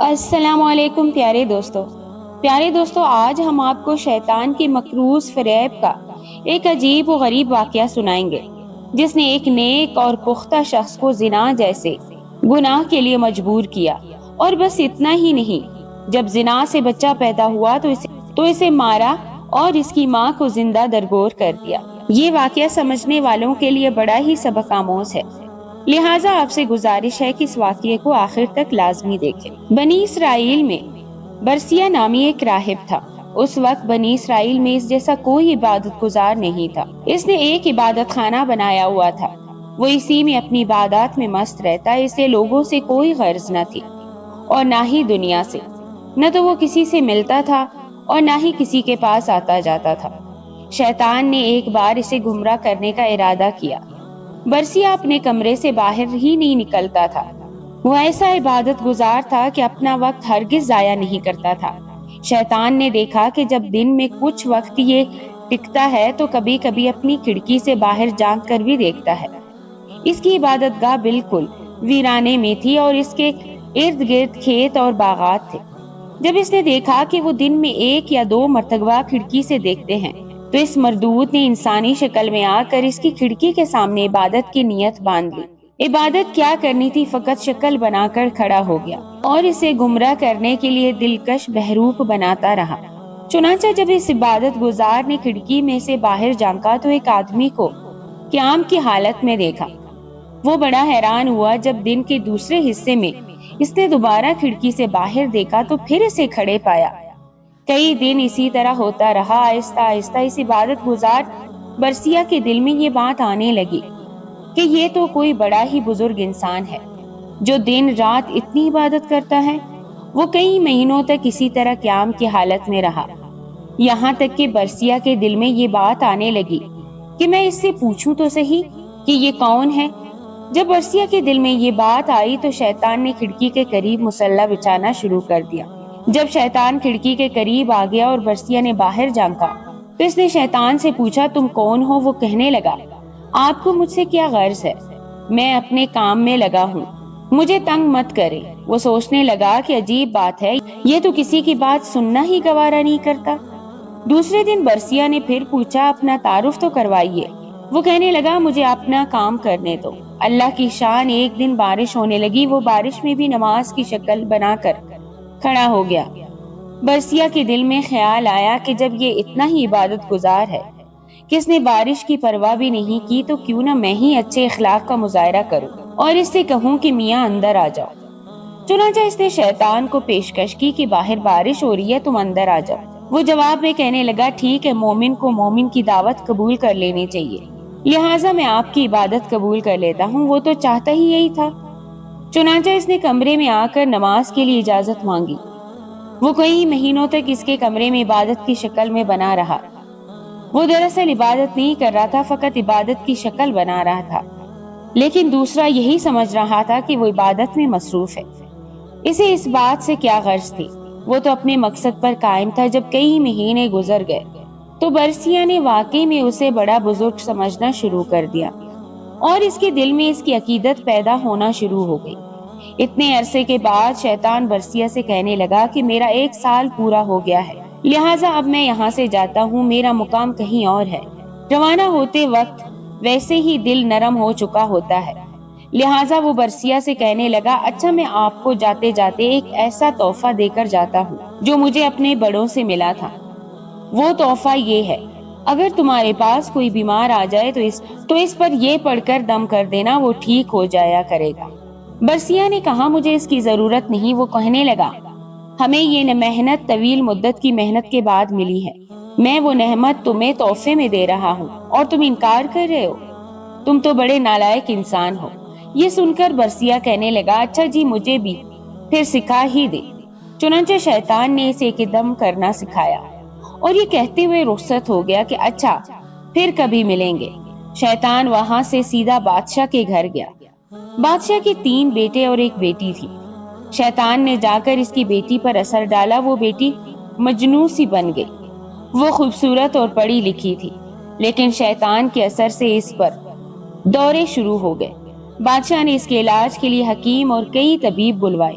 السلام علیکم پیارے دوستوں، آج ہم آپ کو شیطان کی مکروز فریب کا ایک عجیب و غریب واقعہ سنائیں گے، جس نے ایک نیک اور پختہ شخص کو زنا جیسے گناہ کے لیے مجبور کیا۔ اور بس اتنا ہی نہیں، جب زنا سے بچہ پیدا ہوا تو اسے مارا اور اس کی ماں کو زندہ درگور کر دیا۔ یہ واقعہ سمجھنے والوں کے لیے بڑا ہی سبق آموز ہے، لہٰذا آپ سے گزارش ہے کہ اس واقعے کو آخر تک لازمی دیکھیں۔ بنی اسرائیل میں برسیہ نامی ایک راہب تھا۔ اس وقت بنی اسرائیل میں اس جیسا کوئی عبادت گزار نہیں تھا۔ اس نے ایک عبادت خانہ بنایا ہوا تھا، وہ اسی میں اپنی عبادات میں مست رہتا، اسے لوگوں سے کوئی غرض نہ تھی اور نہ ہی دنیا سے، نہ تو وہ کسی سے ملتا تھا اور نہ ہی کسی کے پاس آتا جاتا تھا۔ شیطان نے ایک بار اسے گمراہ کرنے کا ارادہ کیا۔ برسیہ اپنے کمرے سے باہر ہی نہیں نکلتا تھا۔ وہ ایسا عبادت گزار تھا کہ اپنا وقت ہرگز ضائع نہیں کرتا تھا۔ شیطان نے دیکھا کہ جب دن میں کچھ وقت یہ ٹکتا ہے تو کبھی کبھی اپنی کھڑکی سے باہر جھانک کر بھی دیکھتا ہے۔ اس کی عبادت گاہ بالکل ویرانے میں تھی اور اس کے ارد گرد کھیت اور باغات تھے۔ جب اس نے دیکھا کہ وہ دن میں 1 یا 2 مرتبہ کھڑکی سے دیکھتے ہیں تو اس مردود نے انسانی شکل میں آ کر اس کی کھڑکی کے سامنے عبادت کی نیت باندھ لی۔ عبادت کیا کرنی تھی، فقط شکل بنا کر کھڑا ہو گیا اور اسے گمراہ کرنے کے لیے دلکش بہروپ بناتا رہا۔ چنانچہ جب اس عبادت گزار نے کھڑکی میں سے باہر جھانکا تو ایک آدمی کو قیام کی حالت میں دیکھا۔ وہ بڑا حیران ہوا۔ جب دن کے دوسرے حصے میں اس نے دوبارہ کھڑکی سے باہر دیکھا تو پھر اسے کھڑے پایا۔ کئی دن اسی طرح ہوتا رہا۔ آہستہ آہستہ اس عبادت گزار برسیہ کے دل میں یہ بات آنے لگی کہ یہ تو کوئی بڑا ہی بزرگ انسان ہے جو دن رات اتنی عبادت کرتا ہے۔ وہ کئی مہینوں تک اسی طرح قیام کی حالت میں رہا، یہاں تک کہ برسیہ کے دل میں یہ بات آنے لگی کہ میں اس سے پوچھوں تو صحیح کہ یہ کون ہے۔ جب برسیہ کے دل میں یہ بات آئی تو شیطان نے کھڑکی کے قریب مصلی بچھانا شروع کر دیا۔ جب شیطان کھڑکی کے قریب آ گیا اور برسیہ نے باہر جھانکا تو اس نے شیطان سے پوچھا، تم کون ہو؟ وہ کہنے لگا، آپ کو مجھ سے کیا غرض ہے؟ میں اپنے کام میں لگا ہوں، مجھے تنگ مت کرے۔ وہ سوچنے لگا کہ عجیب بات ہے، یہ تو کسی کی بات سننا ہی گوارا نہیں کرتا۔ دوسرے دن برسیہ نے پھر پوچھا، اپنا تعارف تو کروائیے۔ وہ کہنے لگا، مجھے اپنا کام کرنے دو۔ اللہ کی شان، ایک دن بارش ہونے لگی۔ وہ بارش میں بھی نماز کی شکل بنا کر کھڑا ہو گیا۔ برسیہ کے دل میں خیال آیا کہ جب یہ اتنا ہی عبادت گزار ہے کہ اس نے بارش کی پرواہ بھی نہیں کی تو کیوں نہ میں ہی اچھے اخلاق کا مظاہرہ کروں اور اس سے کہوں کہ میاں اندر آ جاؤ۔ چنانچہ اس نے شیطان کو پیشکش کی کہ باہر بارش ہو رہی ہے، تم اندر آ جاؤ۔ وہ جواب میں کہنے لگا، ٹھیک ہے، مومن کو مومن کی دعوت قبول کر لینی چاہیے، لہٰذا میں آپ کی عبادت قبول کر لیتا ہوں۔ وہ تو چاہتا ہی یہی تھا۔ چنانچہ اس نے کمرے میں آ کر نماز کے لیے اجازت مانگی۔ وہ کئی مہینوں تک اس کے کمرے میں عبادت کی شکل میں بنا رہا۔ وہ دراصل عبادت نہیں کر رہا تھا، فقط عبادت کی شکل بنا رہا تھا، لیکن دوسرا یہی سمجھ رہا تھا کہ وہ عبادت میں مصروف ہے۔ اسے اس بات سے کیا غرض تھی، وہ تو اپنے مقصد پر قائم تھا۔ جب کئی مہینے گزر گئے تو برسیہ نے واقعی میں اسے بڑا بزرگ سمجھنا شروع کر دیا اور اس کے دل میں اس کی عقیدت پیدا ہونا شروع ہو گئی۔ اتنے عرصے کے بعد شیطان برسیہ سے کہنے لگا کہ میرا 1 سال پورا ہو گیا ہے، لہٰذا اب میں یہاں سے جاتا ہوں، میرا مقام کہیں اور ہے۔ روانہ ہوتے وقت ویسے ہی دل نرم ہو چکا ہوتا ہے، لہٰذا وہ برسیہ سے کہنے لگا، اچھا میں آپ کو جاتے جاتے ایک ایسا تحفہ دے کر جاتا ہوں جو مجھے اپنے بڑوں سے ملا تھا۔ وہ تحفہ یہ ہے، اگر تمہارے پاس کوئی بیمار آ جائے تو اس پر یہ پڑھ کر دم کر دینا، وہ ٹھیک ہو جایا کرے گا۔ برسیہ نے کہا، مجھے اس کی ضرورت نہیں۔ وہ کہنے لگا، ہمیں یہ محنت طویل مدت کی محنت کے بعد ملی ہے، میں وہ نعمت تمہیں تحفے میں دے رہا ہوں اور تم انکار کر رہے ہو، تم تو بڑے نالائق انسان ہو۔ یہ سن کر برسیہ کہنے لگا، اچھا جی، مجھے بھی پھر سکھا ہی دے۔ چنانچہ شیطان نے اسے دم کرنا سکھایا اور یہ کہتے ہوئے رخصت ہو گیا کہ اچھا پھر کبھی ملیں گے۔ شیطان وہاں سے سیدھا بادشاہ کے گھر گیا۔ بادشاہ کے 3 بیٹے اور 1 بیٹی تھی۔ شیطان نے جا کر اس کی بیٹی پر اثر ڈالا، وہ بیٹی مجنوں سی بن گئی۔ وہ خوبصورت اور پڑھی لکھی تھی، لیکن شیطان کے اثر سے اس پر دورے شروع ہو گئے۔ بادشاہ نے اس کے علاج کے لیے حکیم اور کئی طبیب بلوائے۔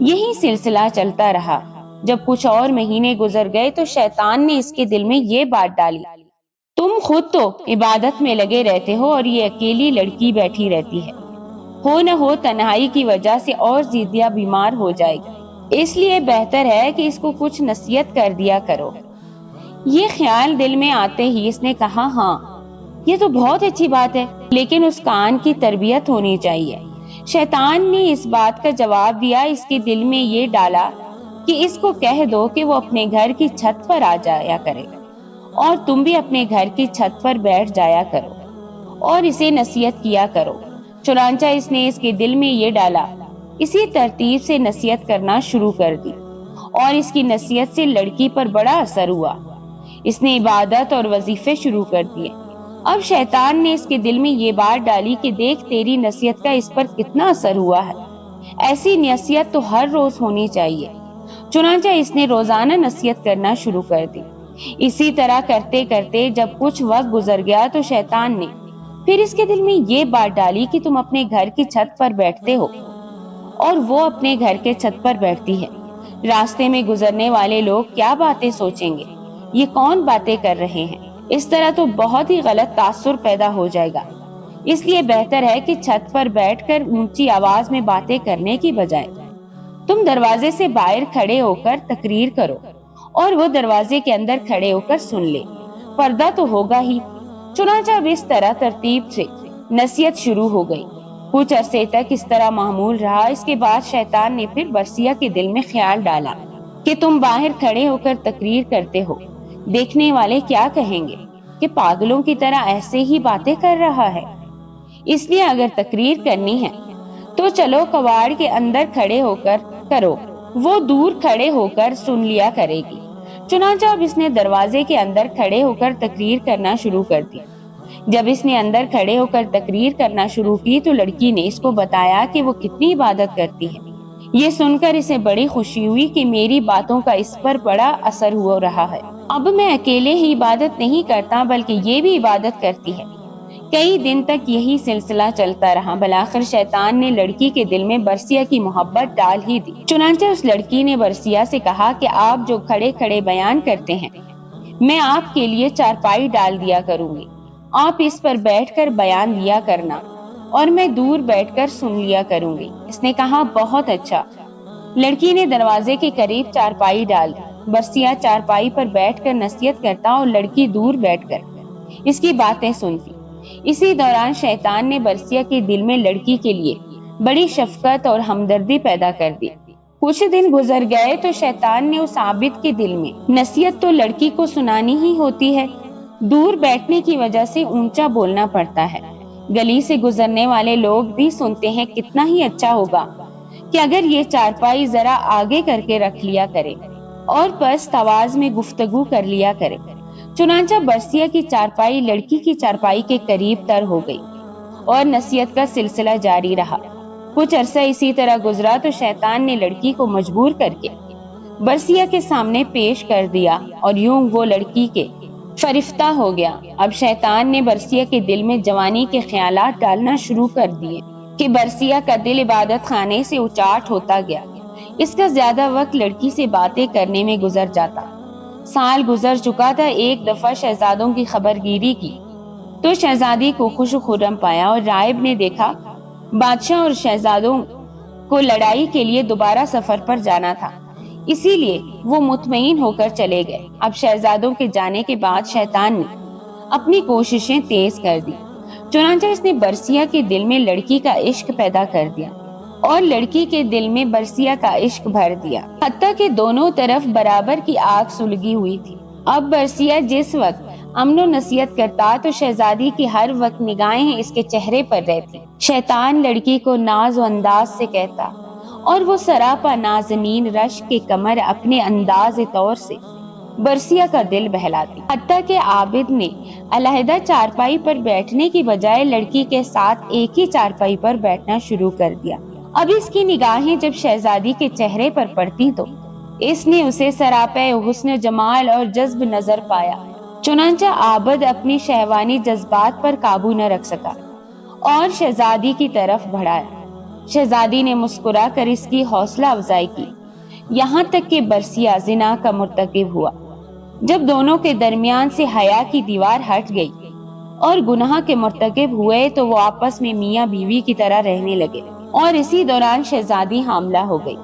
یہی سلسلہ چلتا رہا۔ جب کچھ اور مہینے گزر گئے تو شیطان نے اس کے دل میں یہ بات ڈالی، تم خود تو عبادت میں لگے رہتے ہو اور یہ اکیلی لڑکی بیٹھی رہتی ہے، ہو نہ ہو تنہائی کی وجہ سے اور زیادہ بیمار ہو جائے گی، اس لیے بہتر ہے کہ اس کو کچھ نصیحت کر دیا کرو۔ یہ خیال دل میں آتے ہی اس نے کہا، ہاں یہ تو بہت اچھی بات ہے، لیکن اس کان کی تربیت ہونی چاہیے۔ شیطان نے اس بات کا جواب دیا، اس کے دل میں یہ ڈالا کہ اس کو کہہ دو کہ وہ اپنے گھر کی چھت پر آ جایا کرے اور تم بھی اپنے گھر کی چھت پر بیٹھ جایا کرو اور اسے نصیحت کیا کرو۔ چنانچہ اس نے اس کے دل میں یہ ڈالا، اسی ترتیب سے نصیحت کرنا شروع کر دی اور اس کی نصیحت سے لڑکی پر بڑا اثر ہوا۔ اس نے عبادت اور وظیفے شروع کر دیے۔ اب شیطان نے اس کے دل میں یہ بات ڈالی کہ دیکھ تیری نصیحت کا اس پر کتنا اثر ہوا ہے، ایسی نصیحت تو ہر روز ہونی چاہیے۔ چنانچہ اس نے روزانہ نصیحت کرنا شروع کر دی۔ اسی طرح کرتے کرتے جب کچھ وقت گزر گیا تو شیطان نے پھر اس کے دل میں یہ بات ڈالی کہ تم اپنے گھر کی چھت پر بیٹھتے ہو اور وہ اپنے گھر کے چھت پر بیٹھتی ہے، راستے میں گزرنے والے لوگ کیا باتیں سوچیں گے، یہ کون باتیں کر رہے ہیں، اس طرح تو بہت ہی غلط تاثر پیدا ہو جائے گا۔ اس لیے بہتر ہے کہ چھت پر بیٹھ کر اونچی آواز میں باتیں کرنے کی بجائے تم دروازے سے باہر کھڑے ہو کر تقریر کرو اور وہ دروازے کے اندر کھڑے ہو کر سن لے، پردہ تو ہوگا ہی۔ چنانچہ اب اس طرح ترتیب سے نصیحت شروع ہو گئی۔ کچھ عرصے تک اس طرح معمول رہا۔ اس کے بعد شیطان نے پھر برسیہ کے دل میں خیال ڈالا کہ تم باہر کھڑے ہو کر تقریر کرتے ہو، دیکھنے والے کیا کہیں گے کہ پاگلوں کی طرح ایسے ہی باتیں کر رہا ہے، اس لیے اگر تقریر کرنی ہے تو چلو کواڑ کے اندر کھڑے ہو کر کرو، وہ دور کھڑے ہو کر سن لیا کرے گی۔ چنانچہ اب اس نے دروازے کے اندر کھڑے ہو کر تقریر کرنا شروع کر دی۔ جب اس نے اندر کھڑے ہو کر تقریر کرنا شروع کی تو لڑکی نے اس کو بتایا کہ وہ کتنی عبادت کرتی ہے۔ یہ سن کر اسے بڑی خوشی ہوئی کہ میری باتوں کا اس پر بڑا اثر ہو رہا ہے، اب میں اکیلے ہی عبادت نہیں کرتا بلکہ یہ بھی عبادت کرتی ہے۔ کئی دن تک یہی سلسلہ چلتا رہا۔ بالآخر شیطان نے لڑکی کے دل میں برسیہ کی محبت ڈال ہی دی۔ چنانچہ اس لڑکی نے برسیہ سے کہا کہ آپ جو کھڑے کھڑے بیان کرتے ہیں، میں آپ کے لیے چارپائی ڈال دیا کروں گی، آپ اس پر بیٹھ کر بیان دیا کرنا اور میں دور بیٹھ کر سن لیا کروں گی۔ اس نے کہا، بہت اچھا۔ لڑکی نے دروازے کے قریب چارپائی ڈال دی۔ برسیہ چارپائی پر بیٹھ کر نصیحت کرتا اور لڑکی دور بیٹھ کر اس کی باتیں سنتی۔ اسی دوران شیطان نے برسیہ کے دل میں لڑکی کے لیے بڑی شفقت اور ہمدردی پیدا کر دی۔ کچھ دن گزر گئے تو شیطان نے اس عابد کے دل میں نصیحت تو لڑکی کو سنانی ہی ہوتی ہے، دور بیٹھنے کی وجہ سے اونچا بولنا پڑتا ہے، گلی سے گزرنے والے لوگ بھی سنتے ہیں، کتنا ہی اچھا ہوگا کہ اگر یہ چارپائی ذرا آگے کر کے رکھ لیا کرے اور پست آواز میں گفتگو کر لیا کرے۔ چنانچہ برسیہ کی چارپائی لڑکی کی چارپائی کے قریب تر ہو گئی اور نصیحت کا سلسلہ جاری رہا۔ کچھ عرصہ اسی طرح گزرا تو شیطان نے لڑکی کو مجبور کر کے برسیہ کے سامنے پیش کر دیا اور یوں وہ لڑکی کے فرفتہ ہو گیا۔ اب شیطان نے برسیہ کے دل میں جوانی کے خیالات ڈالنا شروع کر دیے کہ برسیہ کا دل عبادت خانے سے اچاٹ ہوتا گیا۔ اس کا زیادہ وقت لڑکی سے باتیں کرنے میں گزر جاتا۔ سال گزر چکا تھا۔ ایک دفعہ شہزادوں کی خبر گیری کی تو شہزادی کو خوش و خرم پایا اور راہب نے دیکھا بادشاہ اور شہزادوں کو لڑائی کے لیے دوبارہ سفر پر جانا تھا، اسی لیے وہ مطمئن ہو کر چلے گئے۔ اب شہزادوں کے جانے کے بعد شیطان نے اپنی کوششیں تیز کر دی۔ چنانچہ اس نے برسیہ کے دل میں لڑکی کا عشق پیدا کر دیا اور لڑکی کے دل میں برسیہ کا عشق بھر دیا، حتیٰ کہ دونوں طرف برابر کی آگ سلگی ہوئی تھی۔ اب برسیہ جس وقت امن و نصیحت کرتا تو شہزادی کی ہر وقت نگاہیں اس کے چہرے پر رہتی۔ شیطان لڑکی کو ناز و انداز سے کہتا اور وہ سراپا نازنین رش کے کمر اپنے انداز طور سے برسیہ کا دل بہلاتی، حتیٰ کہ عابد نے علیحدہ چارپائی پر بیٹھنے کی بجائے لڑکی کے ساتھ ایک ہی چارپائی پر بیٹھنا شروع کر دیا۔ اب اس کی نگاہیں جب شہزادی کے چہرے پر پڑتی تو اس نے اسے سراپے حسن جمال اور جذب نظر پایا۔ چنانچہ عابد اپنی شہوانی جذبات پر قابو نہ رکھ سکا اور شہزادی کی طرف بڑھایا۔ شہزادی نے مسکرا کر اس کی حوصلہ افزائی کی، یہاں تک کہ برسیا زنا کا مرتکب ہوا۔ جب دونوں کے درمیان سے حیا کی دیوار ہٹ گئی اور گناہ کے مرتکب ہوئے تو وہ آپس میں میاں بیوی کی طرح رہنے لگے، اور اسی دوران شہزادی حاملہ ہو گئی۔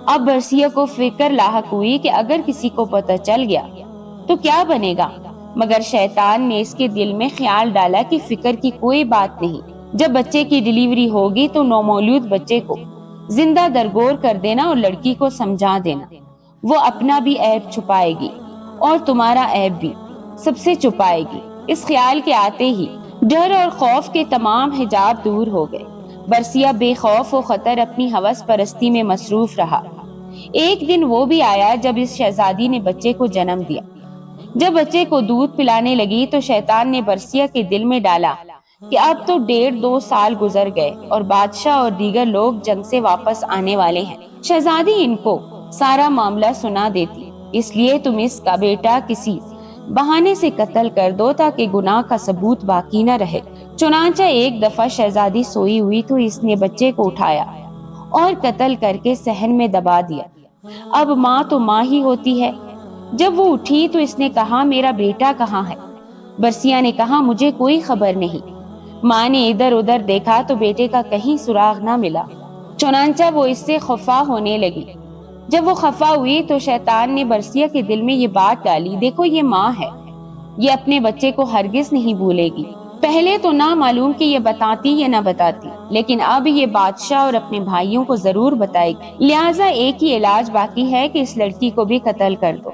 اب برسیا کو فکر لاحق ہوئی کہ اگر کسی کو پتہ چل گیا تو کیا بنے گا، مگر شیطان نے اس کے دل میں خیال ڈالا کہ فکر کی کوئی بات نہیں، جب بچے کی ڈیلیوری ہوگی تو نومولود بچے کو زندہ درگور کر دینا اور لڑکی کو سمجھا دینا، وہ اپنا بھی عیب چھپائے گی اور تمہارا عیب بھی سب سے چھپائے گی۔ اس خیال کے آتے ہی ڈر اور خوف کے تمام حجاب دور ہو گئے۔ برسیا بے خوف و خطر اپنی ہوس پرستی میں مصروف رہا۔ ایک دن وہ بھی آیا جب اس شہزادی نے بچے کو جنم دیا۔ جب بچے کو دودھ پلانے لگی تو شیطان نے برسیا کے دل میں ڈالا کہ اب تو 1.5-2 سال گزر گئے اور بادشاہ اور دیگر لوگ جنگ سے واپس آنے والے ہیں، شہزادی ان کو سارا معاملہ سنا دیتی، اس لیے تم اس کا بیٹا کسی بہانے سے قتل کر دو تاکہ گناہ کا ثبوت باقی نہ رہے۔ چنانچہ ایک دفعہ شہزادی سوئی ہوئی تو اس نے بچے کو اٹھایا اور قتل کر کے صحن میں دبا دیا۔ اب ماں تو ماں ہی ہوتی ہے۔ جب وہ اٹھی تو اس نے کہا، میرا بیٹا کہاں ہے؟ برسیا نے کہا، مجھے کوئی خبر نہیں۔ ماں نے ادھر ادھر دیکھا تو بیٹے کا کہیں سراغ نہ ملا، چنانچہ وہ اس سے خفا ہونے لگی۔ جب وہ خفا ہوئی تو شیطان نے برسیا کے دل میں یہ بات ڈالی، دیکھو یہ ماں ہے، یہ اپنے بچے کو ہرگز نہیں بھولے گی۔ پہلے تو نہ معلوم کہ یہ بتاتی یا نہ بتاتی، لیکن اب یہ بادشاہ اور اپنے بھائیوں کو ضرور بتائے گی، لہٰذا ایک ہی علاج باقی ہے کہ اس لڑکی کو بھی قتل کر دو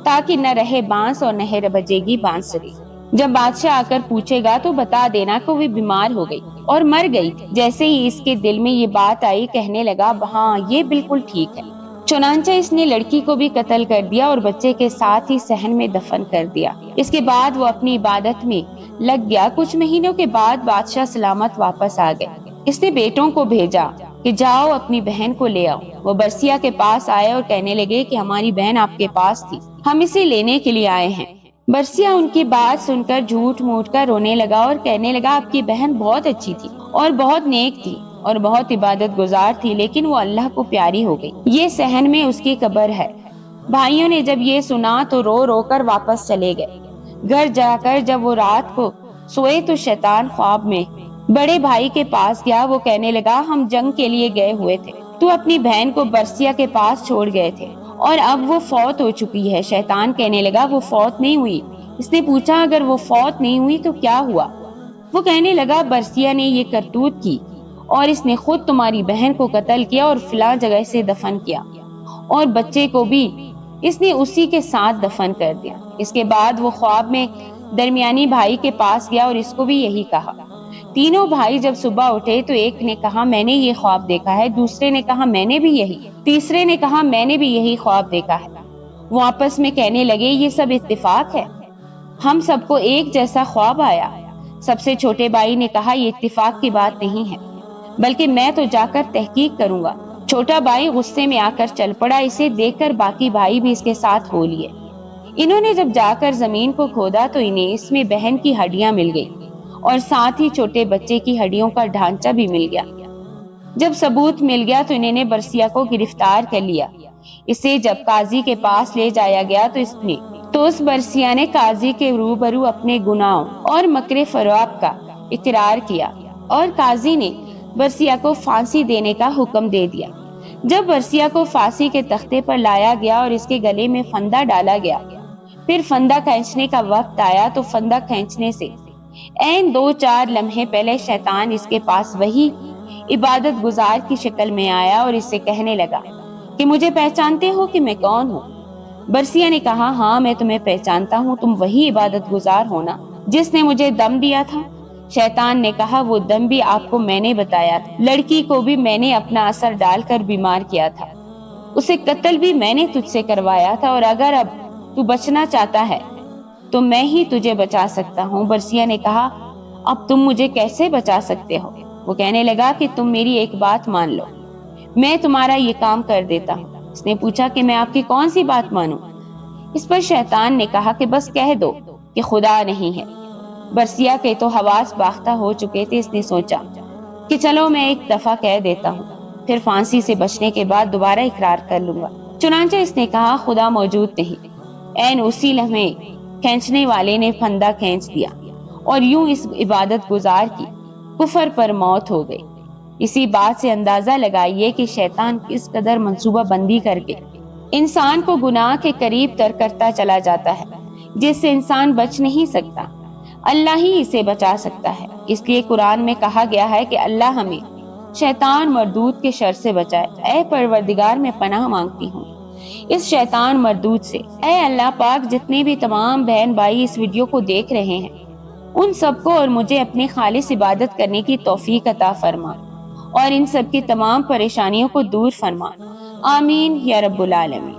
تاکہ نہ رہے بانس اور نہ بجے گی بانسری۔ جب بادشاہ آ کر پوچھے گا تو بتا دینا کہ وہ بیمار ہو گئی اور مر گئی۔ جیسے ہی اس کے دل میں یہ بات آئی کہنے لگا، ہاں یہ بالکل ٹھیک ہے۔ چنانچہ اس نے لڑکی کو بھی قتل کر دیا اور بچے کے ساتھ ہی صحن میں دفن کر دیا۔ اس کے بعد وہ اپنی عبادت میں لگ گیا۔ کچھ مہینوں کے بعد بادشاہ سلامت واپس آ گئے۔ اس نے بیٹوں کو بھیجا کہ جاؤ اپنی بہن کو لے آؤ۔ وہ برسیا کے پاس آئے اور کہنے لگے کہ ہماری بہن آپ کے پاس تھی، ہم اسے لینے کے لیے آئے ہیں۔ برسیا ان کی بات سن کر جھوٹ موٹ کر رونے لگا اور کہنے لگا، آپ کی بہن بہت اچھی تھی اور بہت نیک تھی اور بہت عبادت گزار تھی، لیکن وہ اللہ کو پیاری ہو گئی، یہ صحن میں اس کی قبر ہے۔ بھائیوں نے جب یہ سنا تو رو رو کر واپس چلے گئے۔ گھر جا کر جب وہ رات کو سوئے تو شیطان خواب میں بڑے بھائی کے پاس گیا۔ وہ کہنے لگا، ہم جنگ کے لیے گئے ہوئے تھے، تو اپنی بہن کو برسیا کے پاس چھوڑ گئے تھے اور اب وہ فوت ہو چکی ہے۔ شیطان کہنے لگا، وہ فوت نہیں ہوئی۔ اس نے پوچھا، اگر وہ فوت نہیں ہوئی تو کیا ہوا؟ وہ کہنے لگا، برسیا نے یہ کرتوت کی اور اس نے خود تمہاری بہن کو قتل کیا اور فلاں جگہ سے دفن کیا، اور بچے کو بھی اس نے اسی کے ساتھ دفن کر دیا۔ اس کے بعد وہ خواب میں درمیانی بھائی کے پاس گیا اور اس کو بھی یہی کہا۔ تینوں بھائی جب صبح اٹھے تو ایک نے کہا، میں نے یہ خواب دیکھا ہے، دوسرے نے کہا، میں نے بھی یہی، تیسرے نے کہا، میں نے بھی یہی خواب دیکھا ہے۔ وہ آپس میں کہنے لگے، یہ سب اتفاق ہے، ہم سب کو ایک جیسا خواب آیا۔ سب سے چھوٹے بھائی نے کہا، یہ اتفاق کی بات نہیں ہے، بلکہ میں تو جا کر تحقیق کروں گا۔ چھوٹا بھائی غصے میں آ کر چل پڑا۔ اسے دیکھ کر باقی بھائی بھی اس کے ساتھ ہو لیے۔ انہوں نے جب جا کر زمین کو کھودا تو انہیں اس میں بہن کی ہڈیاں مل گئی اور ساتھ ہی چھوٹے بچے کی ہڈیوں کا ڈھانچہ بھی مل گیا۔ جب ثبوت مل گیا تو انہوں نے برسیا کو گرفتار کر لیا۔ اسے جب قاضی کے پاس لے جایا گیا تو اس برسیا نے قاضی کے روبرو اپنے گناہوں اور مکر فریب کا اقرار کیا اور قاضی نے برسیا کو پھانسی دینے کا حکم دے دیا۔ جب برسیا کو پھانسی کے تختے پر لایا گیا اور اس کے گلے میں پھندا ڈالا گیا، پھر پھندا کھینچنے کا وقت آیا تو پھندا کھینچنے سے عین 2-4 لمحے پہلے شیطان اس کے پاس وہی عبادت گزار کی شکل میں آیا اور اس سے کہنے لگا کہ مجھے پہچانتے ہو کہ میں کون ہوں؟ برسیا نے کہا، ہاں میں تمہیں پہچانتا ہوں، تم وہی عبادت گزار ہونا جس نے مجھے دم دیا تھا۔ شیطان نے کہا، وہ دم بھی آپ کو میں نے بتایا تھا، لڑکی کو بھی میں نے اپنا اثر ڈال کر بیمار کیا تھا، اسے قتل بھی میں نے تجھ سے کروایا تھا، اور اگر اب تو بچنا چاہتا ہے تو میں ہی تجھے بچا سکتا ہوں۔ برسیا نے کہا، اب تم مجھے کیسے بچا سکتے ہو؟ وہ کہنے لگا کہ تم میری ایک بات مان لو، میں تمہارا یہ کام کر دیتا ہوں۔ اس نے پوچھا کہ میں آپ کی کون سی بات مانوں؟ اس پر شیطان نے کہا کہ بس کہہ دو کہ خدا نہیں ہے۔ برسیا کے تو حواس باختہ ہو چکے تھے۔ اس نے سوچا کہ چلو میں ایک دفعہ کہہ دیتا ہوں، پھر پھانسی سے بچنے کے بعد دوبارہ اقرار کر لوں گا۔ چنانچہ اس نے کہا خدا موجود نہیں۔ عین اسی لمحے کھینچنے والے نے پھندا کھینچ دیا اور یوں اس عبادت گزار کی کفر پر موت ہو گئی۔ اسی بات سے اندازہ لگائیے کہ شیطان کس قدر منصوبہ بندی کر کے انسان کو گناہ کے قریب تر کرتا چلا جاتا ہے، جس سے انسان بچ نہیں سکتا۔ اللہ ہی اسے بچا سکتا ہے۔ اس لیے قرآن میں کہا گیا ہے کہ اللہ ہمیں شیطان مردود کے شر سے بچائے۔ اے پروردگار میں پناہ مانگتی ہوں اس شیطان مردود سے۔ اے اللہ پاک، جتنے بھی تمام بہن بھائی اس ویڈیو کو دیکھ رہے ہیں ان سب کو اور مجھے اپنی خالص عبادت کرنے کی توفیق عطا فرما اور ان سب کی تمام پریشانیوں کو دور فرما۔ آمین یا رب العالمین۔